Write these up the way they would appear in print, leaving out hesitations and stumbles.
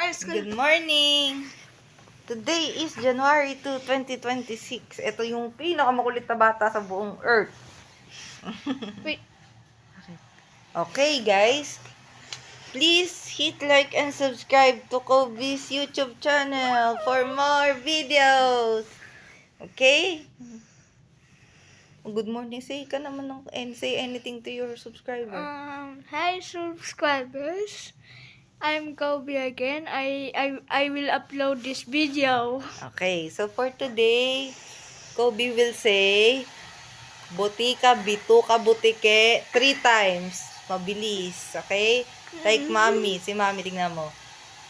Good morning! Today is January 2, 2026. Ito yung pinakamakulit na bata sa buong Earth. Wait. Okay, guys. Please hit like and subscribe to Kobe's YouTube channel for more videos. Okay? Good morning. Say ka naman and say anything to your subscriber. Hi subscribers. I'm Kobe again. I will upload this video. Okay, so for today, Kobe will say, botika, bituka, butike, 3 times. Mabilis, okay? Like mommy, si mommy, tingnan mo.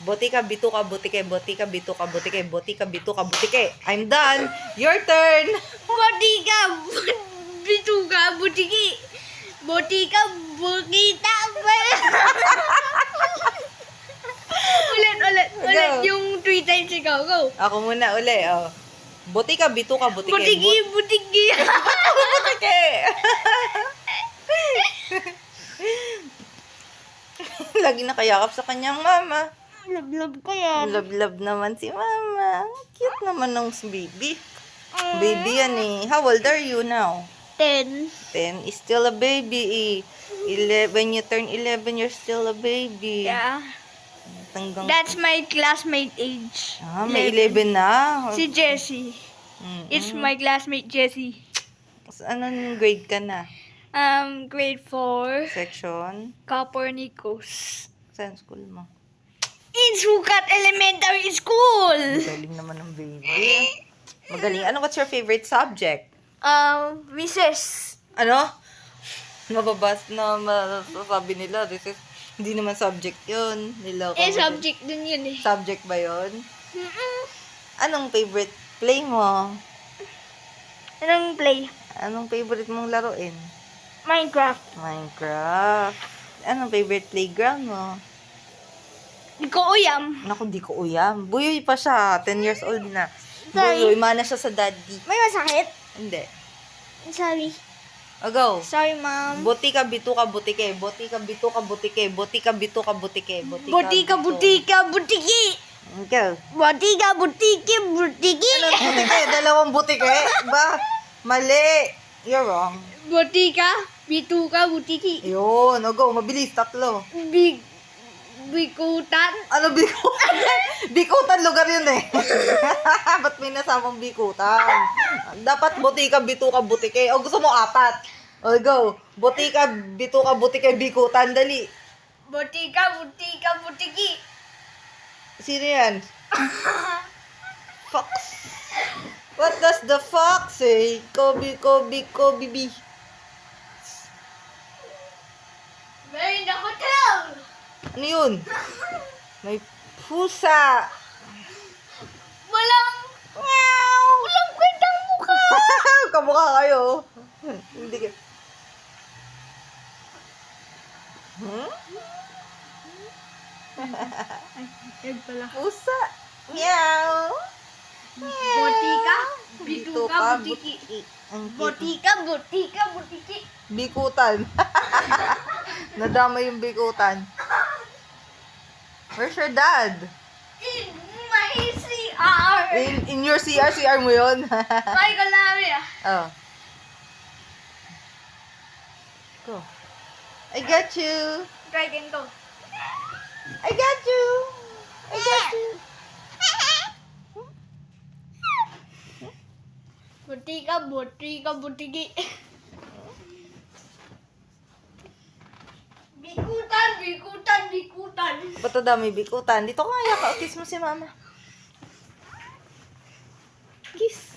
Botika, bituka, butike, botika, bituka, butike, botika, bituka, butike. I'm done. Your turn. Botika, bituka, butiki. Botika, bukita. Ulit. Go. Yung 3 times ikaw. Go. Ako muna uli, oh. Botika, bituka, butike. Butiki. Butike. Lagi nakayakap sa kanyang mama. Love ko yan. Love naman si mama. Cute naman ng baby. Baby yan eh. How old are you now? 10. 10 is still a baby eh. When you turn 11, you're still a baby. Yeah. Hanggang, That's my classmate age. may 11 na. Si Jessie. It's my classmate Jessie. Anong grade ka na? Grade 4. Section? Copernicus. Saan school mo? In Sukat Elementary School. Magaling naman ng baby. Magaling. What's your favorite subject? Recess. Ano? Mababas na masasabi nila. This is, hindi naman subject yun. Subject din yun eh. Subject ba yun? Anong favorite play mo? Anong play? Anong favorite mong laruin? Minecraft. Minecraft. Anong favorite playground mo? Di ko uyam. Naku, di ko uyam. Buyoy pa siya. 10 years old na. Sorry. Buyoy, mana siya sa daddy. May masakit? Hindi. Sorry. O, go. Sorry, ma'am. Botika, bituka, butike. Botika, bituka, butike. Botika, bituka, butike. Butika, butiki. Go. Butika, butiki. Anong butike? Dalawang butike? Ba? Mali. You're wrong. Butika, bituka, butiki. Yun. O, go. Mabilis. 3. Bikutan. Ano bikutan? Bikutan lugar yun eh. Ba't may nasamang bikutan? Dapat botika, bituka, butike. O gusto mo 4? O go. Botika, bituka, butike, bikutan. Dali. Butika, butiki. Sino yan? Fox. What does the fox say? Kobe, B. We're in the hotel. Ano yun? May pusa. Walang kwentang mukha. Kamukha kayo. Hindi ka. Egg pala. Pusa. Meow. Botika, bituka, butiki. Ang cute. Botika, butiki. Bikutan. Nadama yung bikutan. Where's your dad? In my CR. In your CR mo yun? Ay, kalami ah. Oh. Go. I got you. Dragon to. I got you. I got you. Botika, butiki. Bikutan. Ba't ang dami bikutan? Dito ka nga, kiss mo si mama. Kiss.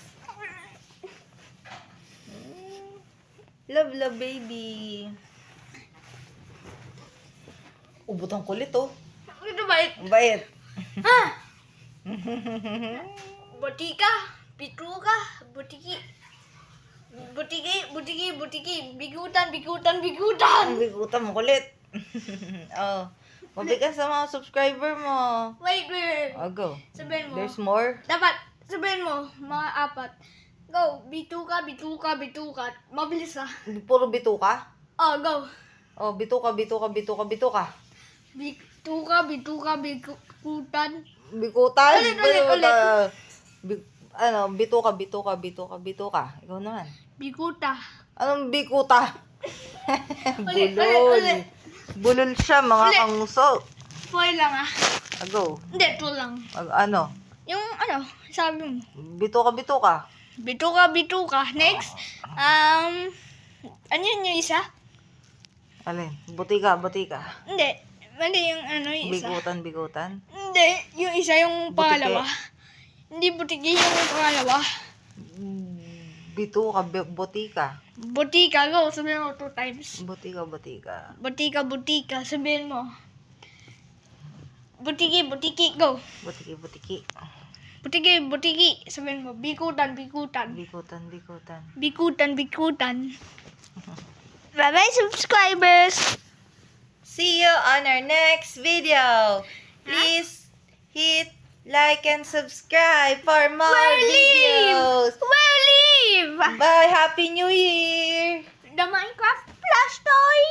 Love, baby. Ubot ang kulit, oh. Ito bait. Ang bait. Ha? Botika, bituka, butiki. Butiki. Bikutan. Ang bikutan mo kulit. Oh. Mabigas sa mga subscriber mo. Wait. Oh, go. Sabihin mo. There's more? Dapat, sabihin mo, mga 4. Go, bituka. Mabilis ah. Puro bituka? Oh, go. Oh, bituka. Bituka, Bikutan. Bikutan? Ulit, ulit. Bituka. Ikaw naman. Bikuta. Anong bikuta? Ulit, Bulol. ulit. Bulol siya, mga Ulit. kanguso. Four lang ah. Go. Hindi, two lang. Yung sabi mo. Bituka. Bituka. Next, ano yun yung isa? Alin? Butika. Hindi. Mali yung yung isa. Bikutan. Hindi, yung isa yung pangalawa. Hindi butiki yung pangalawa. Bituka, butika. Butika, go. Sabihin mo 2 times. Butika. Butika. Sabihin mo. Butiki, go. Butiki. Butiki. Sabihin mo. Bikutan. Bikutan. Bye-bye, subscribers. See you on our next video. Please hit like and subscribe for more videos. Where live? Bye. Happy New Year. The Minecraft plush toy.